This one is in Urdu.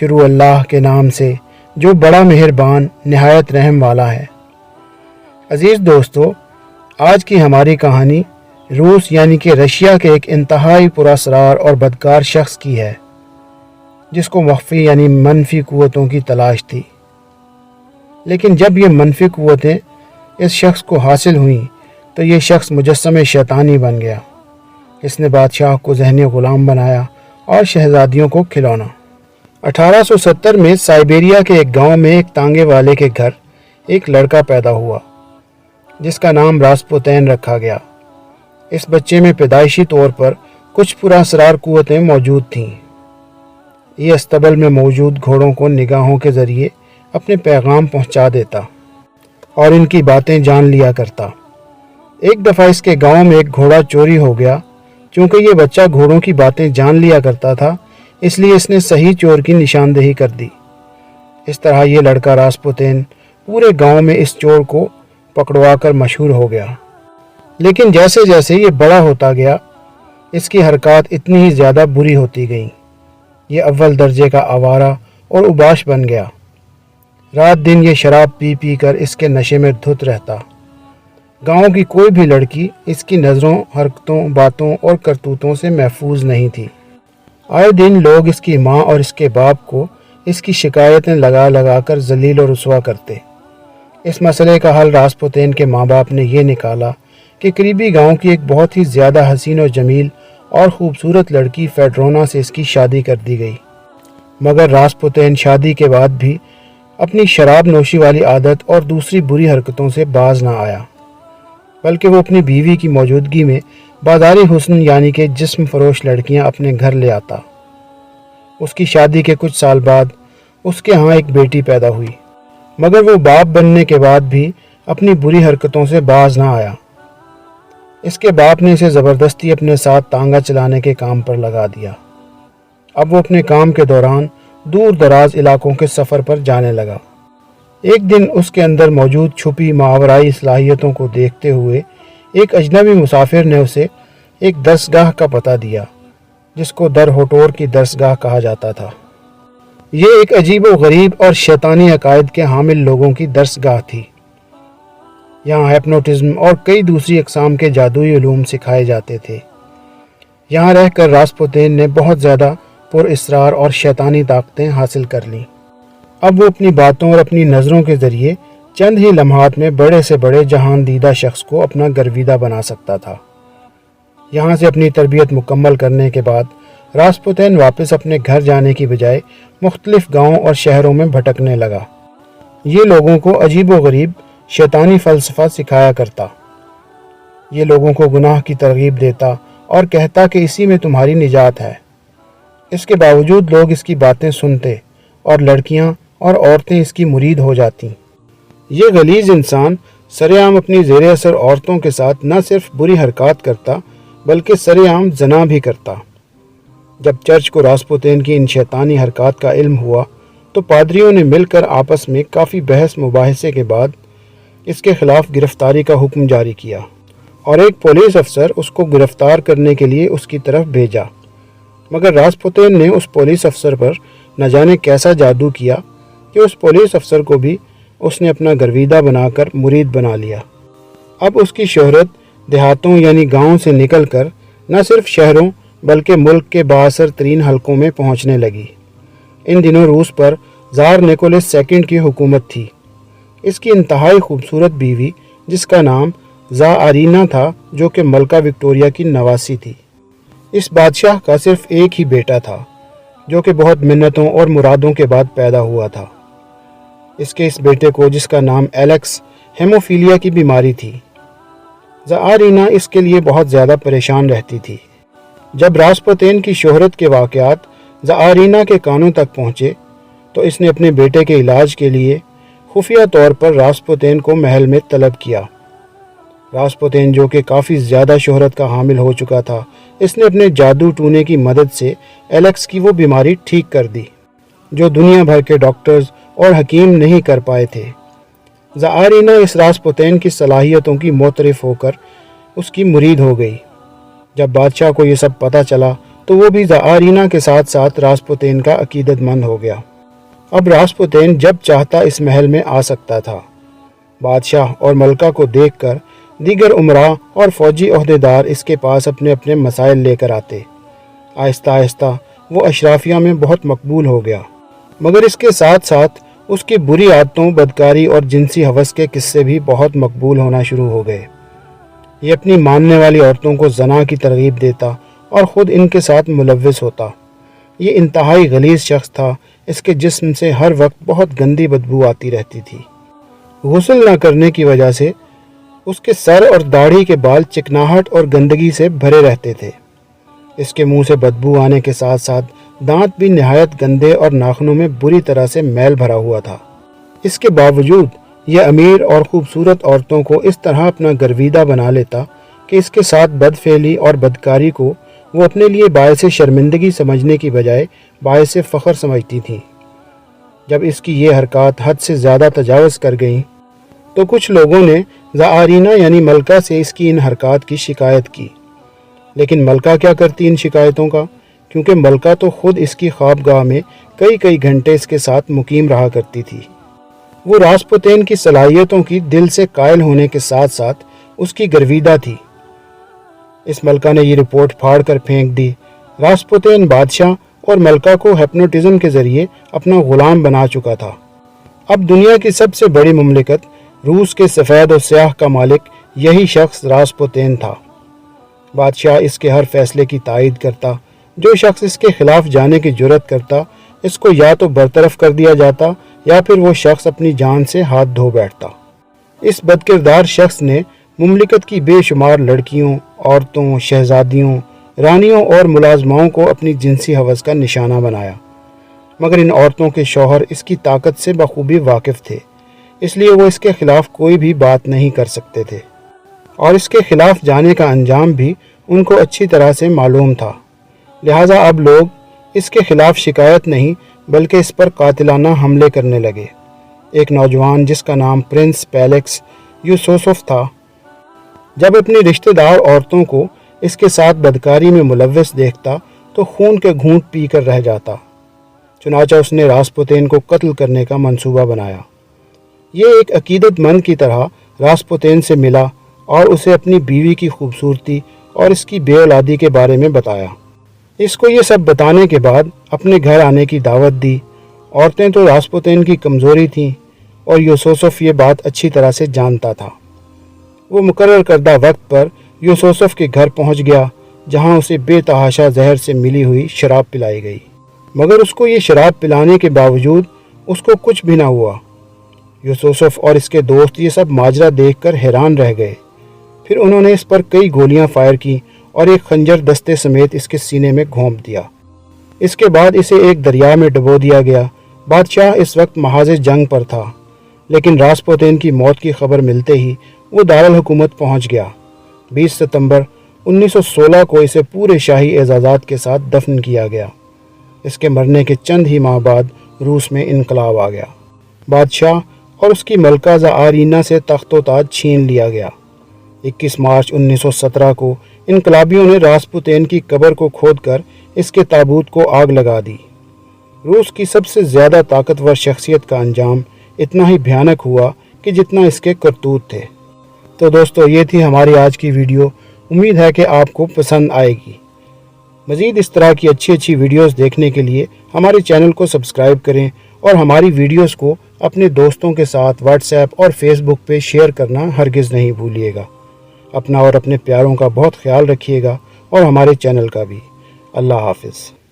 شروع اللہ کے نام سے جو بڑا مہربان نہایت رحم والا ہے۔ عزیز دوستو، آج کی ہماری کہانی روس یعنی کہ رشیا کے ایک انتہائی پراسرار اور بدکار شخص کی ہے، جس کو مخفی یعنی منفی قوتوں کی تلاش تھی۔ لیکن جب یہ منفی قوتیں اس شخص کو حاصل ہوئیں تو یہ شخص مجسم شیطانی بن گیا۔ اس نے بادشاہ کو ذہنی غلام بنایا اور شہزادیوں کو کھلونا۔ 1870 میں سائبیریا کے ایک گاؤں میں ایک تانگے والے کے گھر ایک لڑکا پیدا ہوا جس کا نام راسپوتین رکھا گیا۔ اس بچے میں پیدائشی طور پر کچھ پراسرار قوتیں موجود تھیں۔ یہ استبل میں موجود گھوڑوں کو نگاہوں کے ذریعے اپنے پیغام پہنچا دیتا اور ان کی باتیں جان لیا کرتا۔ ایک دفعہ اس کے گاؤں میں ایک گھوڑا چوری ہو گیا۔ چونکہ یہ بچہ گھوڑوں کی باتیں جان لیا کرتا تھا، اس لیے اس نے صحیح چور کی نشاندہی کر دی۔ اس طرح یہ لڑکا راسپوتین پورے گاؤں میں اس چور کو پکڑوا کر مشہور ہو گیا۔ لیکن جیسے جیسے یہ بڑا ہوتا گیا، اس کی حرکات اتنی ہی زیادہ بری ہوتی گئیں۔ یہ اول درجے کا آوارہ اور اوباش بن گیا۔ رات دن یہ شراب پی پی کر اس کے نشے میں دھت رہتا۔ گاؤں کی کوئی بھی لڑکی اس کی نظروں، حرکتوں، باتوں اور کرتوتوں سے محفوظ نہیں تھی۔ آئے دن لوگ اس کی ماں اور اس کے باپ کو اس کی شکایتیں لگا لگا کر ذلیل و رسوا کرتے۔ اس مسئلے کا حل راسپوتین کے ماں باپ نے یہ نکالا کہ قریبی گاؤں کی ایک بہت ہی زیادہ حسین و جمیل اور خوبصورت لڑکی فیڈرونا سے اس کی شادی کر دی گئی۔ مگر راسپوتین شادی کے بعد بھی اپنی شراب نوشی والی عادت اور دوسری بری حرکتوں سے باز نہ آیا، بلکہ وہ اپنی بیوی کی موجودگی میں بازاری حسن یعنی کہ جسم فروش لڑکیاں اپنے گھر لے آتا۔ اس کی شادی کے کچھ سال بعد اس کے ہاں ایک بیٹی پیدا ہوئی، مگر وہ باپ بننے کے بعد بھی اپنی بری حرکتوں سے باز نہ آیا۔ اس کے باپ نے اسے زبردستی اپنے ساتھ تانگا چلانے کے کام پر لگا دیا۔ اب وہ اپنے کام کے دوران دور دراز علاقوں کے سفر پر جانے لگا۔ ایک دن اس کے اندر موجود چھپی ماورائی صلاحیتوں کو دیکھتے ہوئے ایک اجنبی مسافر نے اسے ایک درسگاہ کا پتہ دیا، جس کو در ہوٹور کی درسگاہ کہا جاتا تھا۔ یہ ایک عجیب و غریب اور شیطانی عقائد کے حامل لوگوں کی درسگاہ تھی۔ یہاں ہیپنوٹزم اور کئی دوسری اقسام کے جادوئی علوم سکھائے جاتے تھے۔ یہاں رہ کر راسپوتین نے بہت زیادہ پر اسرار اور شیطانی طاقتیں حاصل کر لیں۔ اب وہ اپنی باتوں اور اپنی نظروں کے ذریعے چند ہی لمحات میں بڑے سے بڑے جہان دیدہ شخص کو اپنا گرویدہ بنا سکتا تھا۔ یہاں سے اپنی تربیت مکمل کرنے کے بعد راسپوتین واپس اپنے گھر جانے کی بجائے مختلف گاؤں اور شہروں میں بھٹکنے لگا۔ یہ لوگوں کو عجیب و غریب شیطانی فلسفہ سکھایا کرتا۔ یہ لوگوں کو گناہ کی ترغیب دیتا اور کہتا کہ اسی میں تمہاری نجات ہے۔ اس کے باوجود لوگ اس کی باتیں سنتے اور لڑکیاں اور عورتیں اس کی مرید ہو جاتیں۔ یہ غلیظ انسان سر عام اپنی زیر اثر عورتوں کے ساتھ نہ صرف بری حرکات کرتا بلکہ سر عام زنا بھی کرتا۔ جب چرچ کو راسپوتین کی ان شیطانی حرکات کا علم ہوا تو پادریوں نے مل کر آپس میں کافی بحث مباحثے کے بعد اس کے خلاف گرفتاری کا حکم جاری کیا اور ایک پولیس افسر اس کو گرفتار کرنے کے لیے اس کی طرف بھیجا۔ مگر راسپوتین نے اس پولیس افسر پر نہ جانے کیسا جادو کیا کہ اس پولیس افسر کو بھی اس نے اپنا گرویدہ بنا کر مرید بنا لیا۔ اب اس کی شہرت دیہاتوں یعنی گاؤں سے نکل کر نہ صرف شہروں بلکہ ملک کے بااثر ترین حلقوں میں پہنچنے لگی۔ ان دنوں روس پر زار نکولس سیکنڈ کی حکومت تھی۔ اس کی انتہائی خوبصورت بیوی جس کا نام زاآرینا تھا، جو کہ ملکہ وکٹوریہ کی نواسی تھی۔ اس بادشاہ کا صرف ایک ہی بیٹا تھا جو کہ بہت منتوں اور مرادوں کے بعد پیدا ہوا تھا۔ اس بیٹے کو جس کا نام ایلیکس ہیموفیلیا کی بیماری تھی۔ زاآرینا اس کے لیے بہت زیادہ پریشان رہتی تھی۔ جب راسپوتین کی شہرت کے واقعات زاآرینا کے کانوں تک پہنچے تو اس نے اپنے بیٹے کے علاج کے لیے خفیہ طور پر راسپوتین کو محل میں طلب کیا۔ راسپوتین جو کہ کافی زیادہ شہرت کا حامل ہو چکا تھا، اس نے اپنے جادو ٹونے کی مدد سے ایلیکس کی وہ بیماری ٹھیک کر دی جو دنیا بھر کے ڈاکٹرز اور حکیم نہیں کر پائے تھے۔ زاآرینا اس راسپوتین کی صلاحیتوں کی معترف ہو کر اس کی مرید ہو گئی۔ جب بادشاہ کو یہ سب پتہ چلا تو وہ بھی زعارینا کے ساتھ ساتھ راسپوتین کا عقیدت مند ہو گیا۔ اب راسپوتین جب چاہتا اس محل میں آ سکتا تھا۔ بادشاہ اور ملکہ کو دیکھ کر دیگر امراء اور فوجی عہدیدار اس کے پاس اپنے اپنے مسائل لے کر آتے۔ آہستہ آہستہ وہ اشرافیہ میں بہت مقبول ہو گیا، مگر اس کے ساتھ ساتھ اس کی بری عادتوں، بدکاری اور جنسی ہوس کے قصے بھی بہت مقبول ہونا شروع ہو گئے۔ یہ اپنی ماننے والی عورتوں کو زنا کی ترغیب دیتا اور خود ان کے ساتھ ملوث ہوتا۔ یہ انتہائی غلیظ شخص تھا، اس کے جسم سے ہر وقت بہت گندی بدبو آتی رہتی تھی۔ غسل نہ کرنے کی وجہ سے اس کے سر اور داڑھی کے بال چکناہٹ اور گندگی سے بھرے رہتے تھے۔ اس کے منہ سے بدبو آنے کے ساتھ ساتھ دانت بھی نہایت گندے اور ناخنوں میں بری طرح سے میل بھرا ہوا تھا۔ اس کے باوجود یہ امیر اور خوبصورت عورتوں کو اس طرح اپنا گرویدہ بنا لیتا کہ اس کے ساتھ بدفعلی اور بدکاری کو وہ اپنے لیے باعث شرمندگی سمجھنے کی بجائے باعث فخر سمجھتی تھیں۔ جب اس کی یہ حرکات حد سے زیادہ تجاوز کر گئیں تو کچھ لوگوں نے زعارینا یعنی ملکہ سے اس کی ان حرکات کی شکایت کی، لیکن ملکہ کیا کرتی ان شکایتوں کا، کیونکہ ملکہ تو خود اس کی خوابگاہ میں کئی گھنٹے اس کے ساتھ مقیم رہا کرتی تھی۔ وہ راسپوتین کی صلاحیتوں کی دل سے قائل ہونے کے ساتھ ساتھ اس کی گرویدہ تھی۔ اس ملکہ نے یہ رپورٹ پھاڑ کر پھینک دی، راسپوتین بادشاہ اور ملکہ کو ہپنوٹزم کے ذریعے اپنا غلام بنا چکا تھا۔ اب دنیا کی سب سے بڑی مملکت روس کے سفید و سیاہ کا مالک یہی شخص راسپوتین تھا۔ بادشاہ اس کے ہر فیصلے کی تائید کرتا۔ جو شخص اس کے خلاف جانے کی جرت کرتا اس کو یا تو برطرف کر دیا جاتا یا پھر وہ شخص اپنی جان سے ہاتھ دھو بیٹھتا۔ اس بدکردار شخص نے مملکت کی بے شمار لڑکیوں، عورتوں، شہزادیوں، رانیوں اور ملازماؤں کو اپنی جنسی ہوس کا نشانہ بنایا، مگر ان عورتوں کے شوہر اس کی طاقت سے بخوبی واقف تھے، اس لیے وہ اس کے خلاف کوئی بھی بات نہیں کر سکتے تھے، اور اس کے خلاف جانے کا انجام بھی ان کو اچھی طرح سے معلوم تھا۔ لہٰذا اب لوگ اس کے خلاف شکایت نہیں بلکہ اس پر قاتلانہ حملے کرنے لگے۔ ایک نوجوان جس کا نام پرنس پیلکس یوسوسف تھا، جب اپنی رشتہ دار عورتوں کو اس کے ساتھ بدکاری میں ملوث دیکھتا تو خون کے گھونٹ پی کر رہ جاتا۔ چنانچہ اس نے راسپوتین کو قتل کرنے کا منصوبہ بنایا۔ یہ ایک عقیدت مند کی طرح راسپوتین سے ملا اور اسے اپنی بیوی کی خوبصورتی اور اس کی بے اولادی کے بارے میں بتایا۔ اس کو یہ سب بتانے کے بعد اپنے گھر آنے کی دعوت دی۔ عورتیں تو راسپوتین کی کمزوری تھیں اور یوسوسف یہ بات اچھی طرح سے جانتا تھا۔ وہ مقرر کردہ وقت پر یوسوسف کے گھر پہنچ گیا، جہاں اسے بے تحاشا زہر سے ملی ہوئی شراب پلائی گئی، مگر اس کو یہ شراب پلانے کے باوجود اس کو کچھ بھی نہ ہوا۔ یوسوسف اور اس کے دوست یہ سب ماجرا دیکھ کر حیران رہ گئے۔ پھر انہوں نے اس پر کئی گولیاں فائر کی اور ایک خنجر دستے سمیت اس کے سینے میں گھونپ دیا۔ اس کے بعد اسے ایک دریا میں ڈبو دیا گیا۔ بادشاہ اس وقت محاذ جنگ پر تھا، لیکن راسپوتین کی موت کی خبر ملتے ہی وہ دارالحکومت پہنچ گیا۔ 20 ستمبر 1916 کو اسے پورے شاہی اعزازات کے ساتھ دفن کیا گیا۔ اس کے مرنے کے چند ہی ماہ بعد روس میں انقلاب آ گیا۔ بادشاہ اور اس کی ملکہ زعارینا سے تخت و تاج چھین لیا گیا۔ 21 مارچ 1917 کو انقلابیوں نے راسپوتین کی قبر کو کھود کر اس کے تابوت کو آگ لگا دی۔ روس کی سب سے زیادہ طاقتور شخصیت کا انجام اتنا ہی بھیانک ہوا کہ جتنا اس کے کرتوت تھے۔ تو دوستو، یہ تھی ہماری آج کی ویڈیو۔ امید ہے کہ آپ کو پسند آئے گی۔ مزید اس طرح کی اچھی ویڈیوز دیکھنے کے لیے ہمارے چینل کو سبسکرائب کریں اور ہماری ویڈیوز کو اپنے دوستوں کے ساتھ واٹس ایپ اور فیس بک پہ شیئر کرنا ہرگز نہیں بھولیے گا۔ اپنا اور اپنے پیاروں کا بہت خیال رکھیے گا اور ہمارے چینل کا بھی۔ اللہ حافظ۔